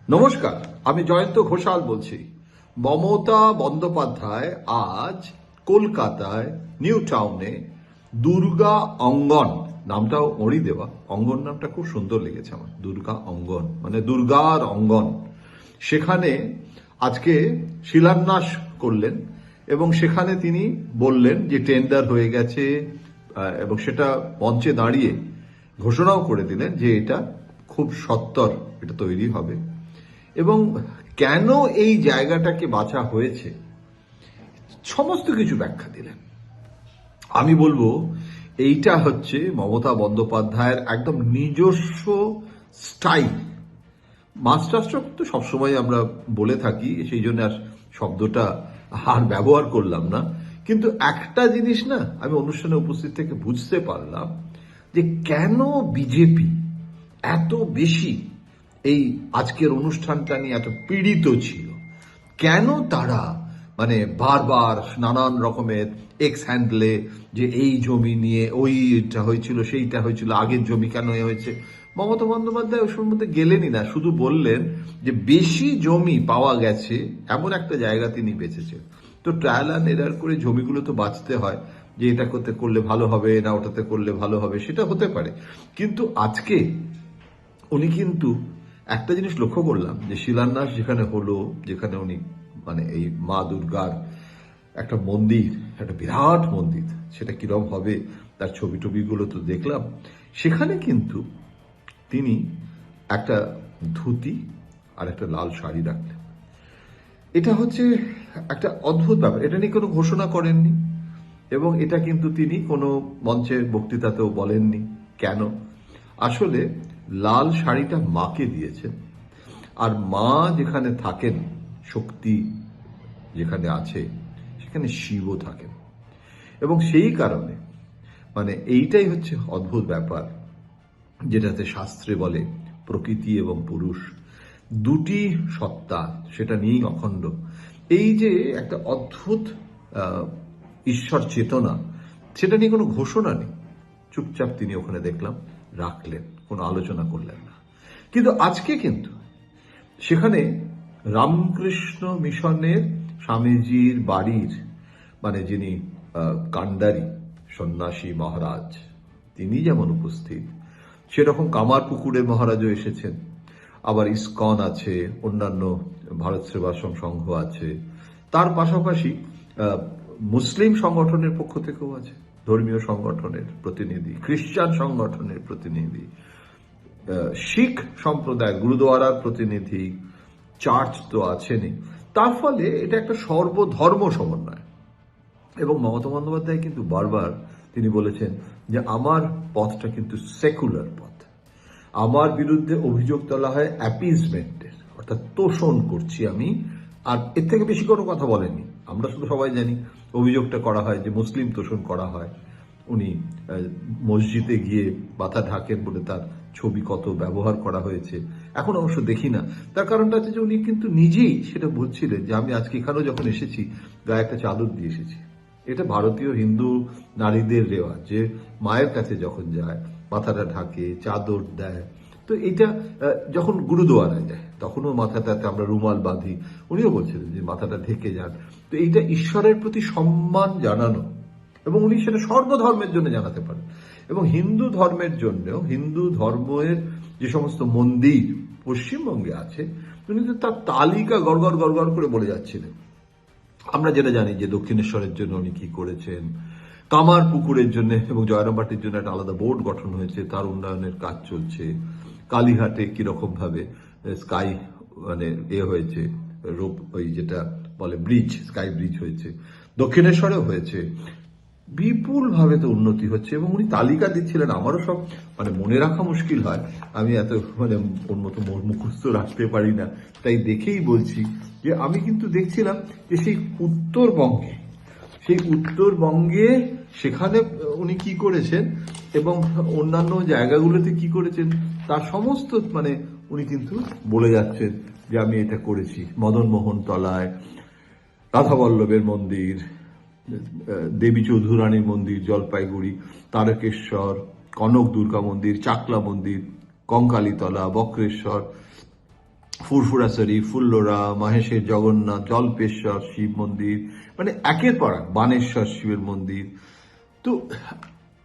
নমস্কার, আমি জয়ন্ত ঘোষাল বলছি। মমতা বন্দ্যোপাধ্যায় আজ কলকাতায় নিউ টাউনে দুর্গা অঙ্গন, নামটাও ওরই দেওয়া, অঙ্গন নামটা খুব সুন্দর লেগেছে আমার। দুর্গা অঙ্গন মানে দুর্গার অঙ্গন, সেখানে আজকে শিলান্যাস করলেন এবং সেখানে তিনি বললেন যে টেন্ডার হয়ে গেছে এবং সেটা মঞ্চে দাঁড়িয়ে ঘোষণাও করে দিলেন যে এটা খুব সত্বর এটা তৈরি হবে। এবং কেন এই জায়গাটাকে বাছা হয়েছে সমস্ত কিছু ব্যাখ্যা দিলেন। আমি বলবো এইটা হচ্ছে মমতা বন্দ্যোপাধ্যায়ের একদম নিজস্ব স্টাইল। মাস্টার স্ট্রোক তো সবসময় আমরা বলে থাকি, সেই জন্য আর শব্দটা আর ব্যবহার করলাম না। কিন্তু একটা জিনিস না, আমি অনুষ্ঠানে উপস্থিত থেকে বুঝতে পারলাম যে কেন বিজেপি এত বেশি এই আজকের অনুষ্ঠানটা নিয়ে এত পীড়িত ছিল, কেন তারা মানে বারবার নানান রকমের এক্স হ্যান্ডলে যে এই জমি নিয়ে ওইটা হয়েছিল সেইটা হয়েছিল, আগের জমি কেন হয়েছে। মমতা বন্দ্যোপাধ্যায় ওই মধ্যে গেলেনই না, শুধু বললেন যে বেশি জমি পাওয়া গেছে এমন একটা জায়গা তিনি বেছেছেন। তো ট্রায়াল অ্যান্ড এরার করে জমিগুলো তো বাঁচতে হয়, যে এটা করলে ভালো হবে না ওটাতে করলে ভালো হবে, সেটা হতে পারে। কিন্তু আজকে উনি কিন্তু একটা জিনিস লক্ষ্য করলাম যে শিলান্যাস যেখানে হলো, যেখানে উনি মানে এই মা দুর্গার একটা মন্দির, একটা বিরাট মন্দির, সেটা কিরম হবে তার ছবি টবিগুলো তো দেখলাম। সেখানে কিন্তু তিনি একটা ধুতি আর একটা লাল শাড়ি রাখলেন। এটা হচ্ছে একটা অদ্ভুত ব্যাপার, এটা নিয়ে কোনো ঘোষণা করেননি এবং এটা কিন্তু তিনি কোনো মঞ্চের বক্তৃতাতেও বলেননি। কেন? আসলে লাল শাড়িটা মাকে দিয়েছেন, আর মা যেখানে থাকেন, শক্তি যেখানে আছে সেখানে শিবও থাকেন, এবং সেই কারণে মানে এইটাই হচ্ছে অদ্ভুত ব্যাপার, যেটাতে শাস্ত্রে বলে প্রকৃতি এবং পুরুষ দুটি সত্তা, সেটা নিয়েই অখণ্ড। এই যে একটা অদ্ভুত ঈশ্বর চেতনা, সেটা নিয়ে কোনো ঘোষণা নেই, চুপচাপ তিনি ওখানে দেখলাম রাখলেন, কোনো আলোচনা করলেন না। কিন্তু আজকে কিন্তু সেখানে রামকৃষ্ণ মিশনের স্বামীজির বাড়ির মানে যিনি কান্ডারি সন্ন্যাসী মহারাজ, তিনি যেমন উপস্থিত, সেরকম কামারপুকুরের মহারাজও এসেছেন। আবার ইসকন আছে, অন্যান্য ভারত সেবাশ্রম সংঘ আছে, তার পাশাপাশি মুসলিম সংগঠনের পক্ষ থেকেও আছে, ধর্মীয় সংগঠনের প্রতিনিধি, খ্রিস্টান সংগঠনের প্রতিনিধি, শিখ সম্প্রদায় গুরুদুয়ারার প্রতিনিধি, চার্চ তো আছেনই। তার ফলে এটা একটা সর্বধর্ম সমন্বয়। এবং মমতা বন্দ্যোপাধ্যায় কিন্তু বারবার তিনি বলেছেন যে আমার পথটা কিন্তু সেকুলার পথ, আমার বিরুদ্ধে অভিযোগ তোলা হয় অ্যাপিজমেন্টের, অর্থাৎ তোষণ করছি আমি, আর এর থেকে বেশি কোনো কথা বলেনি। আমরা শুধু সবাই জানি অভিযোগটা করা হয় যে মুসলিম তোষণ করা হয়, উনি মসজিদে গিয়ে মাথা ঢাকেন বলে তার ছবি কত ব্যবহার করা হয়েছে, এখন অবশ্য দেখি না। তার কারণটা হচ্ছে যে উনি কিন্তু নিজেই সেটা বলছিলেন যে আমি আজকে এখানেও যখন এসেছি গায়ে একটা চাদর দিয়ে এসেছি। এটা ভারতীয় হিন্দু নারীদের রেওয়াজ, যে মায়ের কাছে যখন যায় মাথাটা ঢাকে, চাদর দেয়। তো এটা যখন গুরুদুয়ারায় যায় তখনও মাথাটাতে আমরা রুমাল বাঁধি, উনিও বলছিলেন যে মাথাটা ঢেকে যান। তো এইটা ঈশ্বরের প্রতি সম্মান জানানো, এবং উনি সেটা সর্বধর্মের জন্য জানাতে পারেন। এবং হিন্দু ধর্মের জন্যও, হিন্দু ধর্মের যে সমস্ত মন্দির পশ্চিমবঙ্গে আছে, উনি তো তার তালিকা গড়গড় গড়গড় করে বলে যাচ্ছিলেন। আমরা যেটা জানি যে দক্ষিণেশ্বরের জন্য উনি কি করেছেন, কামার পুকুরের জন্য এবং জয়রামবাটির জন্য একটা আলাদা বোর্ড গঠন হয়েছে, তার উন্নয়নের কাজ চলছে। কালীঘাটে কিরকম ভাবে স্কাই মানে হয়েছে, ওই যেটা বলে ব্রিজ, স্কাই ব্রিজ হয়েছে, দক্ষিণেশ্বরেও হয়েছে, বিপুল ভাবে তো উন্নতি হচ্ছে। এবং উনি তালিকা দিচ্ছিলেন, আমারও সব মানে মনে রাখা মুশকিল হয়, আমি এত মানে ওর মতো মুখস্থ রাখতে পারি না, তাই দেখেই বলছি যে আমি কিন্তু দেখছিলাম যে সেই উত্তরবঙ্গে সেখানে উনি কি করেছেন এবং অন্যান্য জায়গাগুলোতে কি করেছেন তার সমস্ত মানে উনি কিন্তু বলে যাচ্ছেন যে আমি এটা করেছি। মদনমোহন তলায় রাধাবল্লভের মন্দির, দেবী চৌধুরানীর মন্দির জলপাইগুড়ি, তারকেশ্বর, কনক দুর্গা মন্দির, চাকলা মন্দির, কঙ্কালীতলা, বক্রেশ্বর, ফুরফুরাসারি, ফুল্লরা, মাহেশের জগন্নাথ, জল্পেশ্বর শিব মন্দির, মানে একের পর এক, বানেশ্বর শিবের মন্দির। তো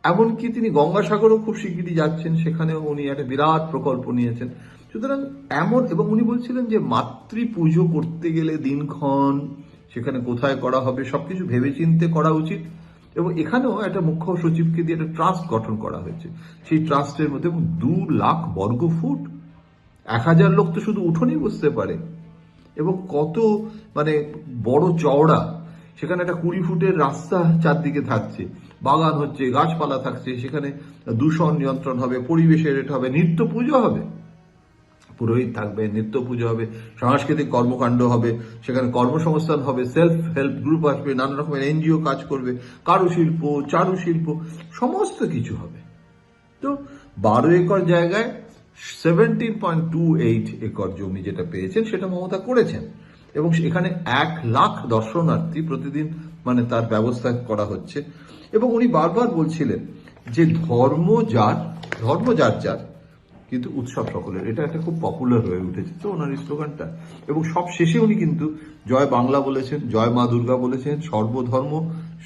এমনকি তিনি গঙ্গাসাগরও খুব শিগগিরই যাচ্ছেন, সেখানেও উনি একটা বিরাট প্রকল্প নিয়েছেন। সুতরাং এমন, এবং উনি বলছিলেন যে মাতৃ পুজো করতে গেলে দিনক্ষণ, সেখানে কোথায় করা হবে, সবকিছু ভেবেচিন্তে করা উচিত। এবং এখানেও একটা মুখ্য সচিবকে দিয়ে একটা ট্রাস্ট গঠন করা হয়েছে। সেই ট্রাস্টের মধ্যে 2 লাখ বর্গ ফুট, 1000 লোক তো শুধু উঠোনেই বসতে পারে, এবং কত মানে বড় চওড়া, সেখানে একটা 20 ফুটের রাস্তা চারদিকে থাকছে, বাগান হচ্ছে, গাছপালা থাকছে, সেখানে দূষণ নিয়ন্ত্রণ হবে, পরিবেশের এটা হবে, নিত্য পুজো হবে, পুরোহিত থাকবে, নিত্য পুজো হবে, সাংস্কৃতিক কর্মকাণ্ড হবে, সেখানে কর্মসংস্থান হবে, সেলফ হেল্প গ্রুপ আসবে, নানা রকমের এনজিও কাজ করবে, কারুশিল্প, চারুশিল্প, সমস্ত কিছু হবে। তো 12 একর জায়গায় 17.28 একর জমি যেটা পেয়েছেন সেটা মমতা করেছেন, এবং এখানে 1 লাখ দর্শনার্থী প্রতিদিন মানে তার ব্যবস্থা করা হচ্ছে। এবং উনি বারবার বলছিলেন যে ধর্ম যার যার, কিন্তু উৎসব সকলের, এটা একটা খুব পপুলার হয়ে উঠেছে তো ওনার স্লোগানটা। এবং সব শেষে উনি কিন্তু জয় বাংলা বলেছেন, জয় মা দুর্গা বলেছেন, সর্বধর্ম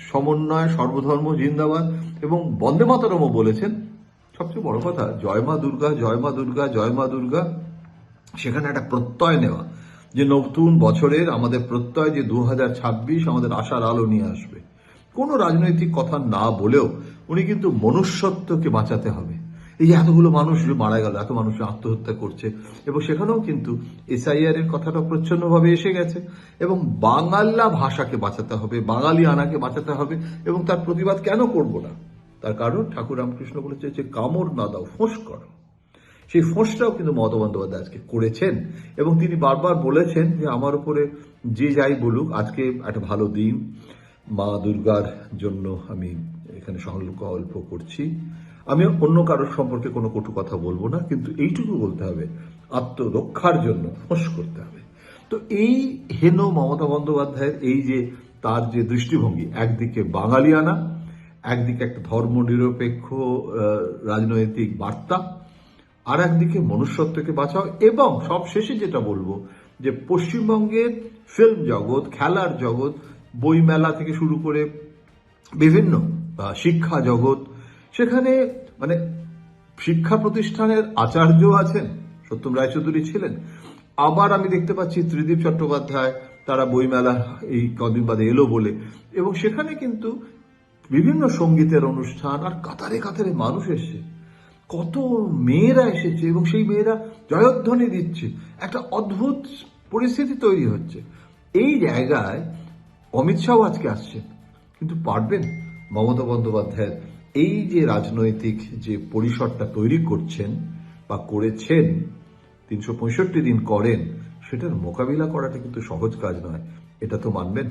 সমন্বয়, সর্বধর্ম জিন্দাবাদ, এবং বন্দে মাতরমও বলেছেন। সবচেয়ে বড় কথা, জয় মা দুর্গা, জয় মা দুর্গা, জয় মা দুর্গা, সেখানে একটা প্রত্যয় নেওয়া যে নতুন বছরের আমাদের প্রত্যয় যে 2026 আমাদের আশার আলো নিয়ে আসবে। কোনো রাজনৈতিক কথা না বলেও উনি কিন্তু মনুষ্যত্বকে বাঁচাতে হবে। এই যে এতগুলো মানুষ মারা গেল, এত মানুষ আত্মহত্যা করছে, এবং সেখানেও কিন্তু এসআইআর এর কথাটা প্রচ্ছন্নভাবে এসে গেছে, এবং বাংলা ভাষাকে বাঁচাতে হবে, বাঙালি আনাকে বাঁচাতে হবে। এবং তার প্রতিবাদ কেন করব না? তার কারণ ঠাকুর রামকৃষ্ণ বলেছে যে কামড় না দাও, ফোঁস করো। সেই ফোঁসটাও কিন্তু মমতা বন্দ্যোপাধ্যায় আজকে করেছেন, এবং তিনি বারবার বলেছেন যে আমার উপরে যে যাই বলুক, আজকে একটা ভালো দিন, মা দুর্গার জন্য আমি এখানে সংকল্প করছি, আমি অন্য কারোর সম্পর্কে কোনো কটু কথা বলবো না, কিন্তু এইটুকু বলতে হবে, আত্মরক্ষার জন্য ফোঁস করতে হবে। তো এই হেন মমতা বন্দ্যোপাধ্যায়ের এই যে তার যে দৃষ্টিভঙ্গি, একদিকে বাঙালিয়ানা, একদিকে একটা ধর্মনিরপেক্ষ রাজনৈতিক বার্তা, আর একদিকে মনুষ্যত্বকে বাঁচাও, এবং সব শেষে যেটা বলবো যে পশ্চিমবঙ্গের ফিল্ম জগৎ, খেলার জগৎ, বইমেলা থেকে শুরু করে বিভিন্ন শিক্ষা জগৎ, সেখানে মানে শিক্ষা প্রতিষ্ঠানের আচার্য আছেন, সত্যম রায়চৌধুরী ছিলেন, আবার আমি দেখতে পাচ্ছি ত্রিদীপ চট্টোপাধ্যায়, তারা বইমেলা এই কদিন বাদে এলো বলে, এবং সেখানে কিন্তু বিভিন্ন সঙ্গীতের অনুষ্ঠান, আর কাতারে কাতারে মানুষ এসছে, কত মেয়েরা এসেছে, এবং সেই মেয়েরা জয়ধ্বনি দিচ্ছে, একটা অদ্ভুত পরিস্থিতি তৈরি হচ্ছে। এই জায়গায় অমিত শাহ আজকে আসছেন, কিন্তু পারবেন মমতা বন্দ্যোপাধ্যায়ের এই যে রাজনৈতিক যে পরিসরটা তৈরি করছেন বা করেছেন, 365 দিন করেন, সেটার মোকাবিলা করাটা কিন্তু সহজ কাজ নয়, এটা তো মানবেন।